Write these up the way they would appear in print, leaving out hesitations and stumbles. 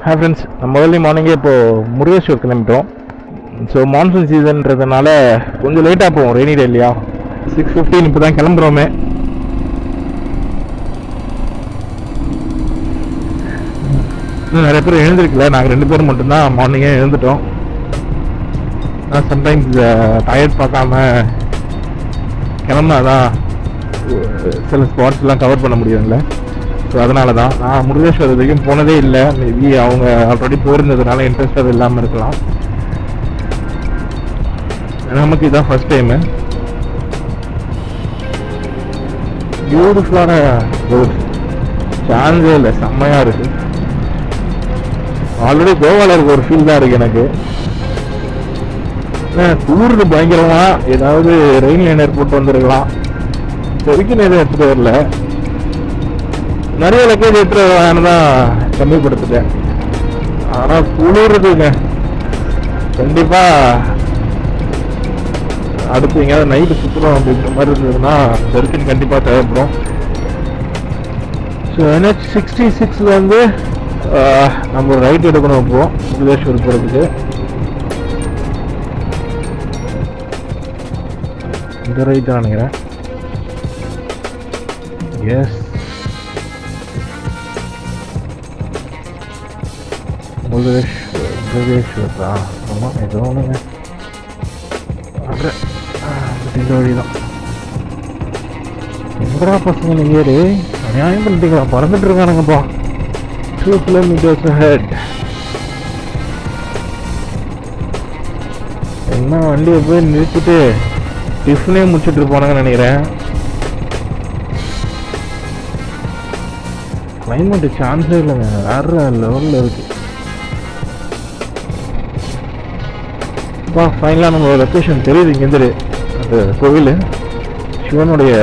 Hi friends, நம்ம early மார்னிங்கே இப்போது முருகேஸ்வர் கிளம்பிட்டோம். ஸோ மான்சூன் சீசன்றதுனால கொஞ்சம் லேட்டாக போவோம். ரெய்னி டே இல்லையா, 6:15 இப்போ தான் கிளம்புறோமே. இன்னும் நிறைய பேர் எழுந்திருக்கல, நாங்கள் 2 பேர் மட்டும்தான் மார்னிங்கே எழுந்துட்டோம். ஆனால் சம்டைம்ஸ் டயர்ட் பார்க்காம கிளம்புனா தான் சில ஸ்பாட்ஸ்லாம் கவர் பண்ண முடியும்ல. ஸோ அதனால தான் நான் முருகேஸ்வர் வரைக்கும் போனதே இல்லை. மேபி அவங்க ஆல்ரெடி போயிருந்ததுனால இன்ட்ரெஸ்டாக இல்லாமல் இருக்கலாம். நமக்கு இதுதான் ஃபர்ஸ்ட் டைமு. பியூட்டிஃபுல்லான ரோடு, சான்ஸே இல்லை, செம்மையாக இருக்குது. ஆல்ரெடி கோவாவில் இருக்க ஒரு ஃபீல் தான் இருக்குது எனக்கு. டூருக்கு பயங்கரமாக ஏதாவது ரெயின் லைனர் போட்டு வந்துருக்கலாம். வரைக்கும் எதுவும் எடுத்துகிட்டு வரல. நிறைய லக்கேஜ் எடுத்துகிட்டு வரலான்னு தான் கம்மிப்படுத்திட்டேன். ஆனால் குளிருதுங்க கண்டிப்பாக. அடுத்து எங்கேயாவது நைட்டு சுற்றுறோம் அப்படின்ற மாதிரி இருந்ததுன்னா ஜெர்கின் கண்டிப்பாக தேவைப்படும். ஸோ NH 66 வந்து நம்ம ஒரு ரைட் எடுக்கணும். இப்போது முருகேஸ்வர் போகிறதுக்கு இந்த ரைட் தான் நினைக்கிறேன். எஸ், முருகேஸ்வர் தான். ஆமாம், ஏதோ ஒன்றுங்க. இந்த வழி தான். எங்கடா பசங்க நீங்கள் நியாயம் பண்ணிட்டீங்களா? பறந்துட்டு இருக்கானுங்கப்பா. 2 kilometers ahead. என்ன வண்டியை போய் நிறுத்திட்டு டிஃபனே முடிச்சுட்டு இருப்பானுங்கன்னு நினைக்கிறேன். கிளைமேட்டு சான்ஸே இல்லைங்க, வேற லெவலில் இருக்கு. ஃபைனலாக நம்மளோட லொக்கேஷன் தெரியுது. இங்கேருந்து அந்த கோவில் சிவனுடைய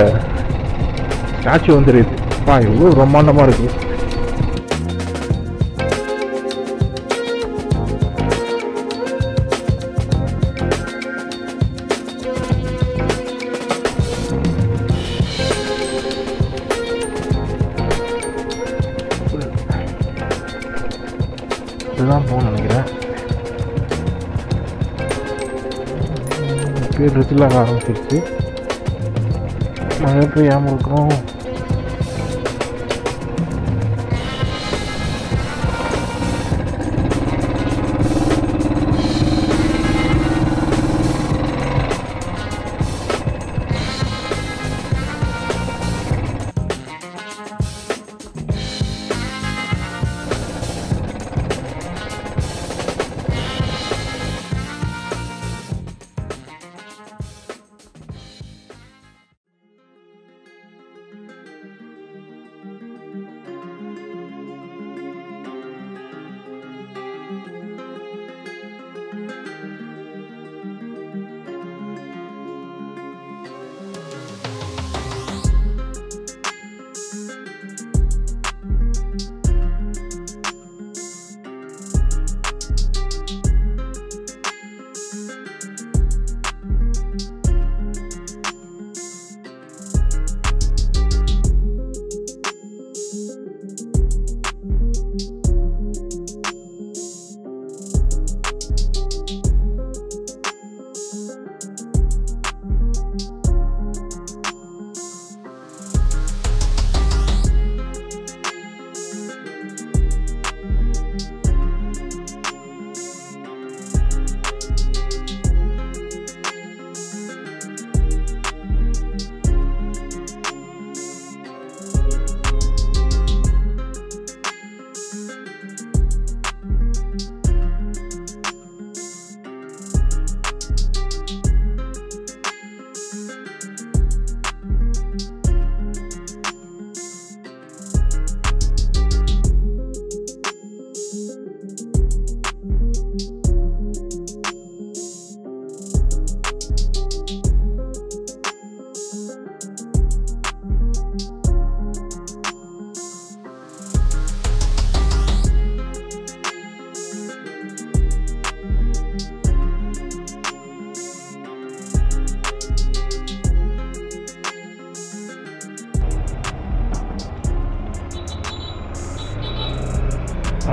ஸ்டாச்சு வந்து தெரியுது. எவ்வளோ பிரம்மாண்டமாக இருக்கு. இதுதான் போகணும்னு நினைக்கிறேன். ட்ரெஸ்ஸில் ஆரம்பிச்சிருச்சு. நாங்கள் போய் ஏன் இருக்கோம்.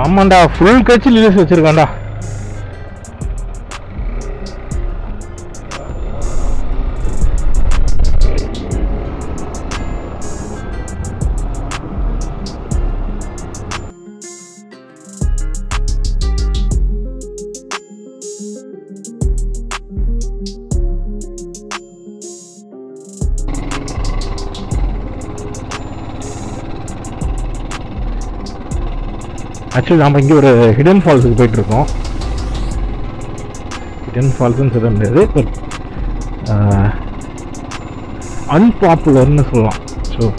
ஆமாண்டா, ஃபுல் கட்சி லிலிஸ் வச்சிருக்காண்டா. ஆக்சுவலி நாம் இங்கே ஒரு ஹிடன் ஃபால்ஸுக்கு போயிட்டுருக்கோம். ஹிடன் ஃபால்ஸ்ன்னு சொல்ல முடியாது, பட் அன்பாப்புலர்னு சொல்லலாம். ஸோ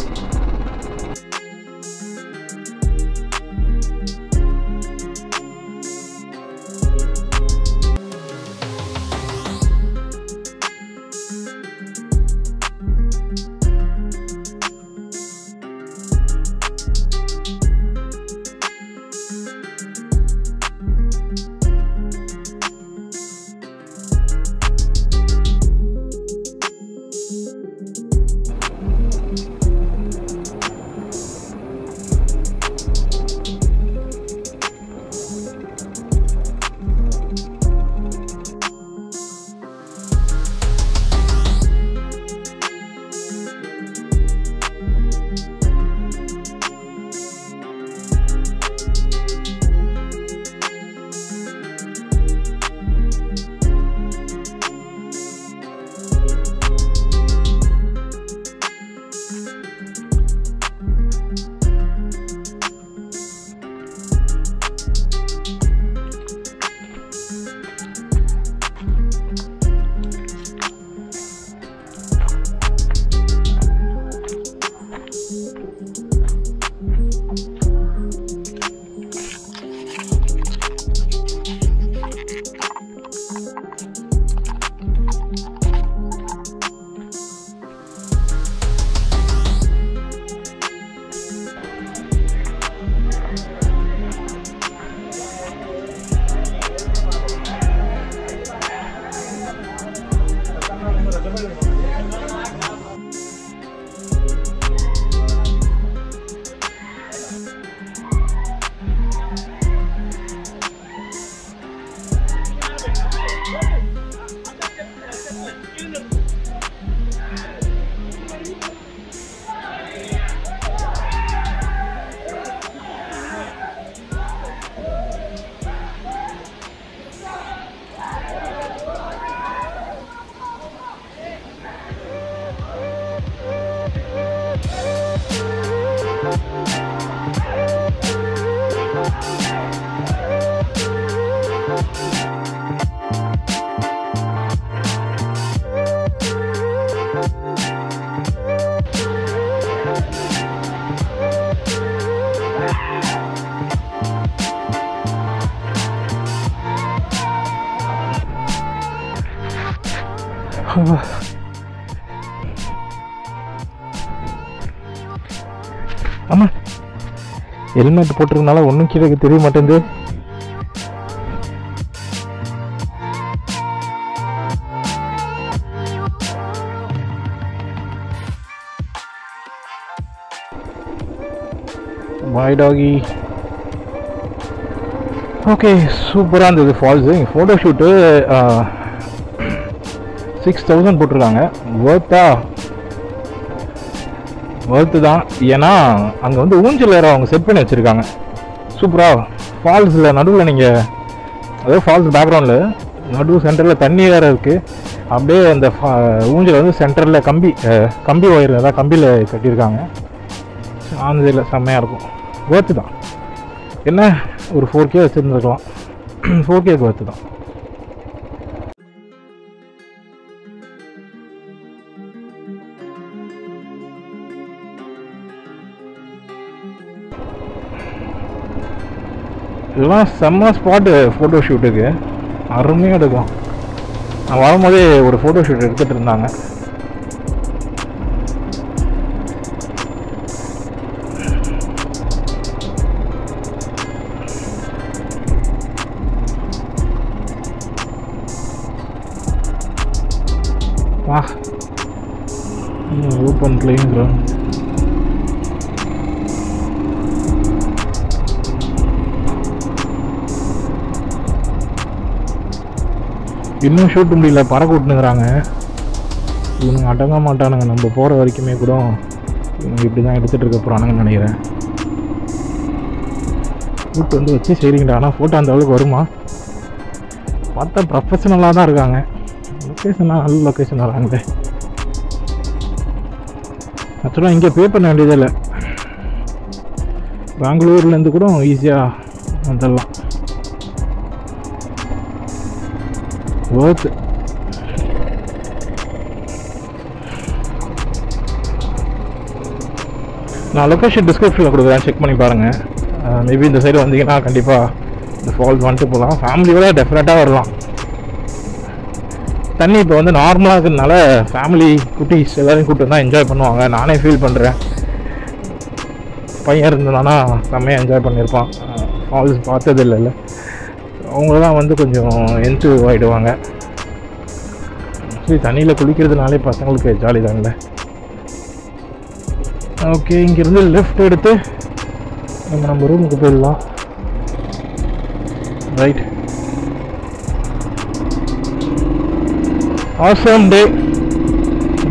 ஆமாம், ஹெல்மெட் போட்டிருக்கனால ஒன்றும் கீழே தெரிய மாட்டேங்குது. பாய் டாகி. ஓகே, சூப்பராக இருந்தது ஃபால்ஸு. இங்கே ஃபோட்டோ ஷூட்டு 6000 போட்டிருக்காங்க. ஒர்த்து தான். ஏன்னா அங்கே வந்து ஊஞ்சல் வேறு அவங்க செட் பண்ணி வச்சுருக்காங்க சூப்பராக. ஃபால்ஸில் நடுவில் நீங்கள், அதாவது ஃபால்ஸ் பேக்ரவுண்டில் நடுவு சென்டரில் தண்ணி வேறு இருக்குது. அப்படியே அந்த ஊஞ்சல் வந்து சென்டரில் கம்பி ஒயர், அதாவது கம்பியில் கட்டியிருக்காங்க. அந்த இதில் செம்மையாக இருக்கும். ஒர்த்து தான். என்ன ஒரு 4K வச்சுருந்துருக்கலாம். 4Kக்கு ஒர்த்து தான். இதெல்லாம் செம்ம ஸ்பாட்டு ஃபோட்டோ ஷூட்டுக்கு. அருமையாக எடுக்கும். நான் வரும்போதே ஒரு ஃபோட்டோ ஷூட் எடுத்துகிட்டு இருந்தாங்க. வா, ஓப்பன் பிளேயிங் கிரவுண்ட். இன்னும் ஷூட் முடியல, பறக்க விட்டுனுங்கிறாங்க. இவங்க அடங்க மாட்டானுங்க. நம்ம போகிற வரைக்குமே கூட இவங்க இப்படி தான் எடுத்துகிட்டு இருக்க போகிறானுங்கன்னு நினைக்கிறேன். ஷூட் வந்து வச்சு சரிங்கடா. ஆனால் ஃபோட்டோ அந்த அளவுக்கு வருமா பார்த்தா ப்ரொஃபஷனலாக தான் இருக்காங்க. லொக்கேஷனாக நல்ல லொக்கேஷன் வராங்களே. ஆக்சுவலாக இங்கே பே பண்ண வேண்டியதே இல்லை. பெங்களூர்லேருந்து கூட ஈஸியாக வந்துடலாம். ஒர்த்து. நான் லொக்கேஷன் டிஸ்கிரிப்ஷனில் கொடுக்குறேன், செக் பண்ணி பாருங்கள். மேபி இந்த சைடு வந்தீங்கன்னா கண்டிப்பாக இந்த ஃபால்ஸ் வந்துட்டு போகலாம். ஃபேமிலியோட டெஃபினட்டாக வரலாம். தண்ணி இப்போ வந்து நார்மலாக இருக்கிறதுனால ஃபேமிலி குட்டீஸ் எல்லோரையும் கூப்பிட்டு தான் என்ஜாய் பண்ணுவாங்க. நானே ஃபீல் பண்ணுறேன். பையன் இருந்தனானா செம்மையாக என்ஜாய் பண்ணியிருப்பான். ஃபால்ஸ் பார்த்தது இல்லைல்ல, அவங்க தான் வந்து கொஞ்சம் என்த்து ஆகிடுவாங்க. சரி, தண்ணியில் குளிக்கிறதுனாலே பசங்களுக்கு ஜாலி தான்ல. ஓகே, இங்கேருந்து லெஃப்ட் எடுத்து நம்ம ரூமுக்கு போயிடலாம். ரைட். ஆசம் டே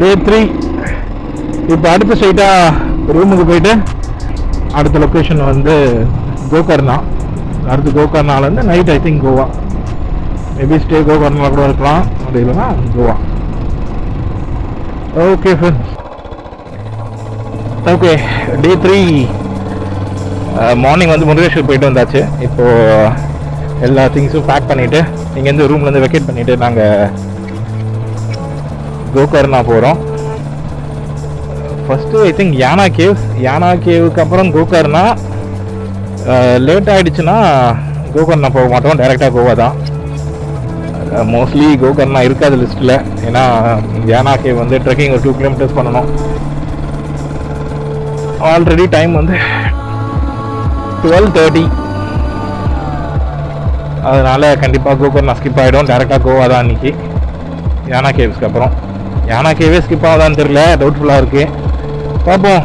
3. இப்போ அடுத்த ஸ்ட்ரைட்டாக ரூமுக்கு போயிட்டு அடுத்த லொக்கேஷன் வந்து கோகர்னா. அடுத்து கோகர்னாலேருந்து night I think Goa. Maybe stay Gokarna கூட இருக்கலாம், அப்படி இல்லைன்னா Goa. Okay friends. Okay, day 3 morning வந்து முருடேஸ்வர் போயிட்டு வந்தாச்சு. இப்போது எல்லா திங்ஸும் பேக் பண்ணிவிட்டு இங்கேருந்து ரூம்லேருந்து வெக்கேட் பண்ணிவிட்டு நாங்கள் கோகர்னா போகிறோம். ஃபஸ்ட்டு ஐ திங்க் யானா கேவுக்கு அப்புறம் கோகர்னா. லேட் ஆகிடுச்சுன்னா கோகர்னா போக மாட்டோம், டைரெக்டாக கோவா தான். மோஸ்ட்லி கோகர்னா இருக்காது லிஸ்ட்டில். ஏன்னா யானா கேவ் வந்து ட்ரெக்கிங் ஒரு 2 கிலோமீட்டர்ஸ் பண்ணணும். ஆல்ரெடி டைம் வந்து 12:30. அதனால் கண்டிப்பாக கோகர்னா ஸ்கிப் ஆகிடும். டைரெக்டாக கோவா தான் அன்றைக்கி. யானா கேவ்ஸ்க்கு அப்புறம். யானா கேவே ஸ்கிப் ஆகுதான்னு தெரியல, டவுட்ஃபுல்லாக இருக்குது. பார்ப்போம்.